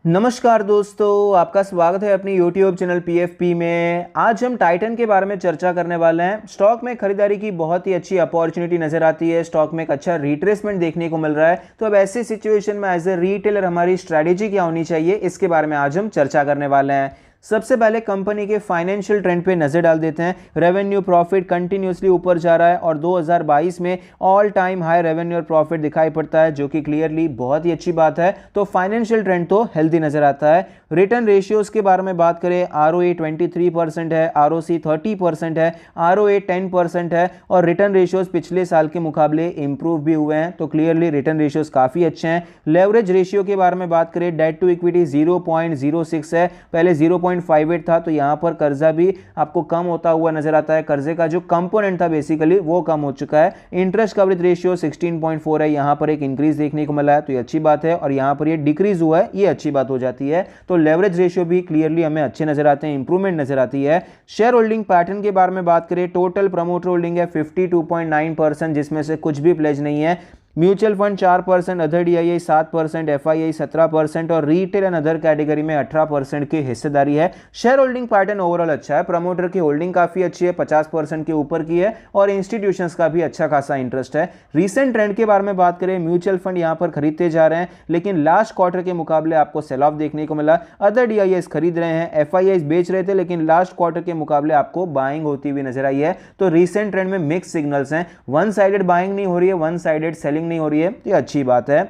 नमस्कार दोस्तों, आपका स्वागत है अपनी YouTube चैनल PFP में। आज हम टाइटन के बारे में चर्चा करने वाले हैं। स्टॉक में खरीदारी की बहुत ही अच्छी अपॉर्चुनिटी नजर आती है। स्टॉक में एक अच्छा रिट्रेसमेंट देखने को मिल रहा है। तो अब ऐसी सिचुएशन में एज ए रिटेलर हमारी स्ट्रैटेजी क्या होनी चाहिए, इसके बारे में आज हम चर्चा करने वाले हैं। सबसे पहले कंपनी के फाइनेंशियल ट्रेंड पे नजर डाल देते हैं। रेवेन्यू प्रॉफिट कंटिन्यूसली ऊपर जा रहा है और 2022 में ऑल टाइम हाई रेवेन्यू और प्रॉफिट दिखाई पड़ता है, जो कि क्लियरली बहुत ही अच्छी बात है। तो फाइनेंशियल ट्रेंड तो हेल्दी नजर आता है। रिटर्न रेशियोज के बारे में बात करें, ROE 23% है, ROC 30% है, ROA 10% है और रिटर्न रेशियोज पिछले साल के मुकाबले इंप्रूव भी हुए हैं। तो क्लियरली रिटर्न रेशियोज काफी अच्छे हैं। लेवरेज रेशियो के बारे में बात करें, डेट टू इक्विटी 0.06 है, पहले 0.58 था। तो यहां पर कर्जा भी आपको कम होता हुआ नजर आता है। कर्जे का जो कंपोनेंट था बेसिकली वो कम हो चुका है। इंटरेस्ट कवरेज रेशियो 16.4 है, यहां पर एक इंक्रीज देखने को मिला है, तो ये अच्छी बात है। और यहां पर ये डिक्रीज हुआ है, ये अच्छी बात हो जाती है। तो लेवरेज रेशियो भी क्लियरली हमें अच्छे नजर आते हैं, इंप्रूवमेंट नजर आती है। शेयर होल्डिंग पैटर्न के बारे में बात करें, टोटल प्रमोटर होल्डिंग है 52.9%, जिसमें से कुछ भी प्लेज नहीं है। Mutual fund 4%, other DII 7%, FII 17% और रिटेल एंड अदर कैटेगरी में 18% की हिस्सेदारी है। शेयर होल्डिंग पैटर्न ओवरऑल अच्छा है। प्रमोटर की होल्डिंग काफी अच्छी है, 50% के ऊपर की है और इंस्टीट्यूशंस का भी अच्छा खासा इंटरेस्ट है। रीसेंट ट्रेंड के बारे में बात करें, म्यूचुअल फंड यहां पर खरीदते जा रहे हैं, लेकिन लास्ट क्वार्टर के मुकाबले आपको सेल ऑफ देखने को मिला। अदर DIIs खरीद रहे हैं, FIIs बेच रहे थे, लेकिन लास्ट क्वार्टर के मुकाबले आपको बाइंग होती हुई नजर आई है। तो रीसेंट ट्रेंड में मिक्स सिग्नल्स हैं, वन साइडेड बाइंग नहीं हो रही है, वन साइडेड सेलिंग नहीं हो रही है, तो ये अच्छी बात है।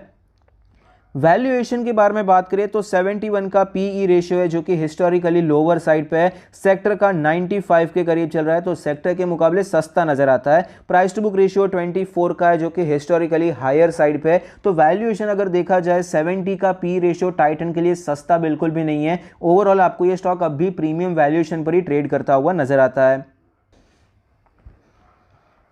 वैल्यूएशन के बारे में बात करें तो 71 का PE रेशियो है, जो कि हिस्टोरिकली लोअर साइड पे है। सेक्टर का 95 के करीब चल रहा है, तो सेक्टर के मुकाबले सस्ता नजर आता है। प्राइस टू बुक रेशियो 24 का है, जो कि हिस्टोरिकली हायर साइड पे है। तो वैल्यूएशन अगर देखा जाए, 70 का PE रेशियो टाइटन के लिए सस्ता बिल्कुल भी नहीं है। ओवरऑल आपको ये स्टॉक अब भी प्रीमियम वैल्यूएशन पर ही ट्रेड करता हुआ नजर आता है।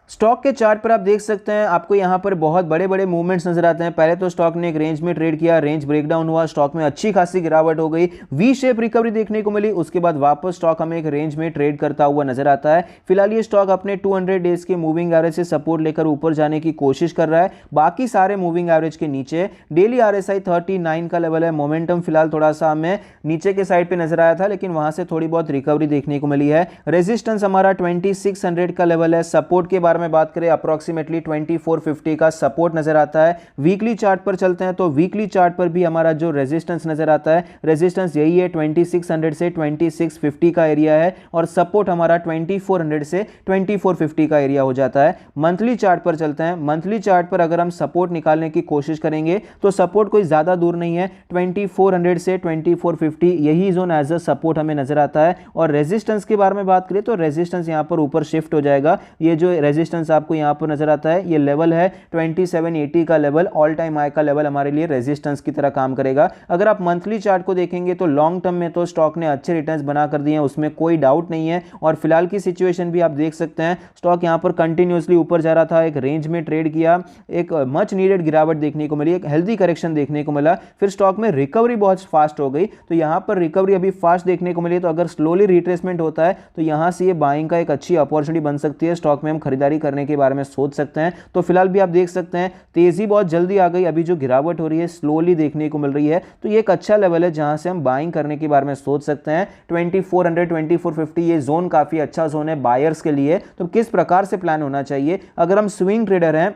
स्टॉक के चार्ट पर आप देख सकते हैं, आपको यहां पर बहुत बड़े बड़े मूवमेंट्स नजर आते हैं। पहले तो स्टॉक ने एक रेंज में ट्रेड किया, रेंज ब्रेकडाउन हुआ, स्टॉक में अच्छी खासी गिरावट हो गई, वी शेप रिकवरी देखने को मिली। उसके बाद वापस स्टॉक हमें एक रेंज में ट्रेड करता हुआ नजर आता है। फिलहाल ये स्टॉक अपने 200 डेज के मूविंग एवरेज से सपोर्ट लेकर ऊपर जाने की कोशिश कर रहा है, बाकी सारे मूविंग एवरेज के नीचे। डेली RSI 39 का लेवल है। मोमेंटम फिलहाल थोड़ा सा हमें नीचे के साइड पे नजर आया था, लेकिन वहां से थोड़ी बहुत रिकवरी देखने को मिली है। रेजिस्टेंस हमारा 2600 का लेवल है। सपोर्ट के बारे में बात करें, अप्रोक्सीमेटली 2450 का सपोर्ट नजर आता है। वीकली चार्ट पर चलते हैं तो वीकली चार्ट पर भी हमारा जो रेजिस्टेंस नजर आता है, रेजिस्टेंस यही है, 2600 से 2650 का एरिया है और सपोर्ट हमारा 2400 से 2450 का एरिया हो जाता है। मंथली चार्ट पर चलते हैं। मंथली चार्ट पर अगर हम सपोर्ट निकालने की कोशिश करेंगे तो सपोर्ट कोई ज्यादा दूर नहीं है, 2400 से 2450 यही जोन एज अ सपोर्ट हमें नजर आता है। और रेजिस्टेंस के बारे में बात करें तो रेजिस्टेंस यहां पर ऊपर शिफ्ट हो जाएगा। ये जो रेजिस्टेंस आपको यहां पर नजर आता है, ये लेवल है 2780 का लेवल, ऑल टाइम हाई का लेवल हमारे लिए रेजिस्टेंस की तरह काम करेगा। अगर आप मंथली चार्ट को देखेंगे तो लॉन्ग टर्म में तो स्टॉक ने अच्छे रिटर्न्स बना कर दिए हैं, उसमें कोई डाउट नहीं है। और फिलहाल की सिचुएशन भी आप देख सकते हैं, स्टॉक यहां पर कंटिन्यूअसली ऊपर जा रहा था, एक रेंज में ट्रेड किया, एक मच नीडेड गिरावट देखने को मिली, एक हेल्दी करेक्शन देखने को मिला, फिर स्टॉक में रिकवरी बहुत फास्ट हो गई। तो यहां पर रिकवरी अभी फास्ट देखने को मिली, तो अगर स्लोली रिट्रेसमेंट होता है तो यहां से ये बाइंग का एक अच्छी अपॉर्चुनिटी बन सकती है। स्टॉक में हम खरीदारी करने के बारे में सोच सकते हैं। तो फिलहाल भी आप देख सकते हैं तेजी बहुत जल्दी आ गई, अभी जो गिरावट हो रही है स्लोली देखने को मिल रही है, तो ये एक अच्छा लेवल है जहां से हम बाइंग करने के बारे में सोच सकते हैं। 2400 2450 ये जोन काफी अच्छा जोन है बायर्स के लिए। तो किस प्रकार से प्लान होना चाहिए, अगर हम स्विंग ट्रेडर हैं,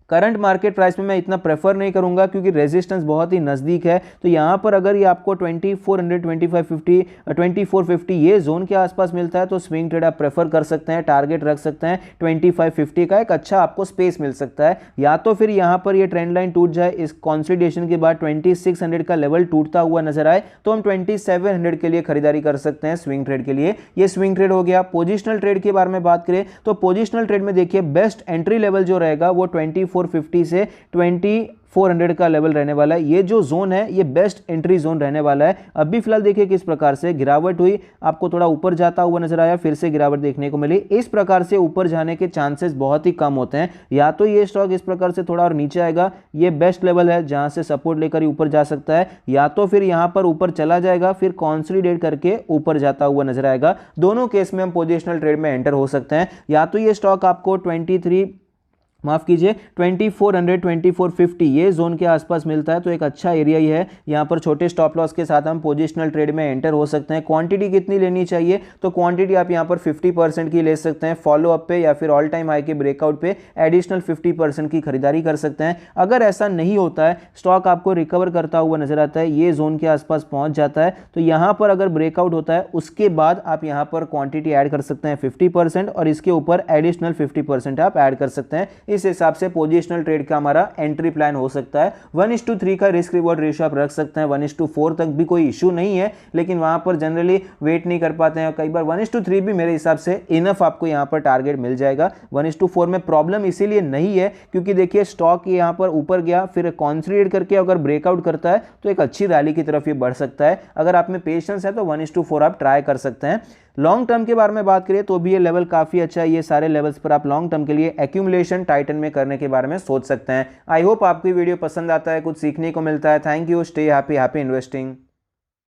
करंट मार्केट प्राइस में मैं इतना प्रेफर नहीं करूंगा क्योंकि रेजिस्टेंस बहुत ही नजदीक है। तो यहां पर अगर ये आपको 2400 2550 2450 ये जोन के आसपास मिलता है तो स्विंग ट्रेड आप प्रेफर कर सकते हैं, टारगेट रख सकते हैं 2550 का, एक अच्छा आपको स्पेस मिल सकता है। या तो फिर यहां पर ये ट्रेंड लाइन टूट जाए, इस कंसोलिडेशन के बाद 2600 का लेवल टूटता हुआ नजर आए तो हम 2700 के लिए खरीदारी कर सकते हैं स्विंग ट्रेड के लिए। ये स्विंग ट्रेड हो गया। पोजिशनल ट्रेड के बारे में बात करें तो पोजिशनल ट्रेड में देखिए बेस्ट एंट्री लेवल जो रहेगा वो 2450 से 2400 का लेवल रहने वाला है। ये जो जोन है ये बेस्ट एंट्री जोन रहने वाला है। अभी फिलहाल देखिए किस प्रकार से गिरावट हुई, आपको थोड़ा ऊपर जाता हुआ नजर आया, फिर से गिरावट देखने को मिली। इस प्रकार से ऊपर जाने के चांसेस बहुत ही कम होते हैं। या तो ये स्टॉक इस प्रकार से थोड़ा और नीचे आएगा, ये बेस्ट लेवल है जहां से सपोर्ट लेकर ही ऊपर जा सकता है, या तो फिर यहां पर ऊपर चला जाएगा फिर कंसोलिडेट करके ऊपर जाता हुआ नजर आएगा। दोनों केस में हम पोजिशनल ट्रेड में एंटर हो सकते हैं। या तो ये स्टॉक आपको 23 माफ़ कीजिए 2400 2450 ये जोन के आसपास मिलता है, तो एक अच्छा एरिया ही है। यहाँ पर छोटे स्टॉप लॉस के साथ हम पोजिशनल ट्रेड में एंटर हो सकते हैं। क्वांटिटी कितनी लेनी चाहिए, तो क्वांटिटी आप यहाँ पर 50% की ले सकते हैं। फॉलो अप पे या फिर ऑल टाइम हाई के ब्रेकआउट पे एडिशनल 50% की खरीदारी कर सकते हैं। अगर ऐसा नहीं होता है, स्टॉक आपको रिकवर करता हुआ नजर आता है, ये जोन के आसपास पहुंच जाता है, तो यहाँ पर अगर ब्रेकआउट होता है उसके बाद आप यहाँ पर क्वांटिटी ऐड कर सकते हैं 50% और इसके ऊपर एडिशनल 50% आप ऐड कर सकते हैं। इस हिसाब से पोजिशनल ट्रेड का हमारा एंट्री प्लान हो सकता है। 1:3 का रिस्क रिवॉर्ड रेशियो आप रख सकते हैं। 1:4 तक भी कोई इशू नहीं है, लेकिन वहां पर जनरली वेट नहीं कर पाते हैं। कई बार 1:3 भी मेरे हिसाब से इनफ आपको यहां पर टारगेट मिल जाएगा। 1:4 में प्रॉब्लम इसीलिए नहीं है क्योंकि देखिए स्टॉक यहां पर ऊपर गया, फिर कंसोलिडेट करके अगर ब्रेकआउट करता है तो एक अच्छी रैली की तरफ ये बढ़ सकता है। अगर आप में पेशेंस है तो 1:4 आप ट्राई कर सकते हैं। लॉन्ग टर्म के बारे में बात करिए तो भी ये लेवल काफ़ी अच्छा है। ये सारे लेवल्स पर आप लॉन्ग टर्म के लिए एक्यूमुलेशन टाइटन में करने के बारे में सोच सकते हैं। आई होप आपको वीडियो पसंद आता है, कुछ सीखने को मिलता है। Thank you, stay happy, happy investing.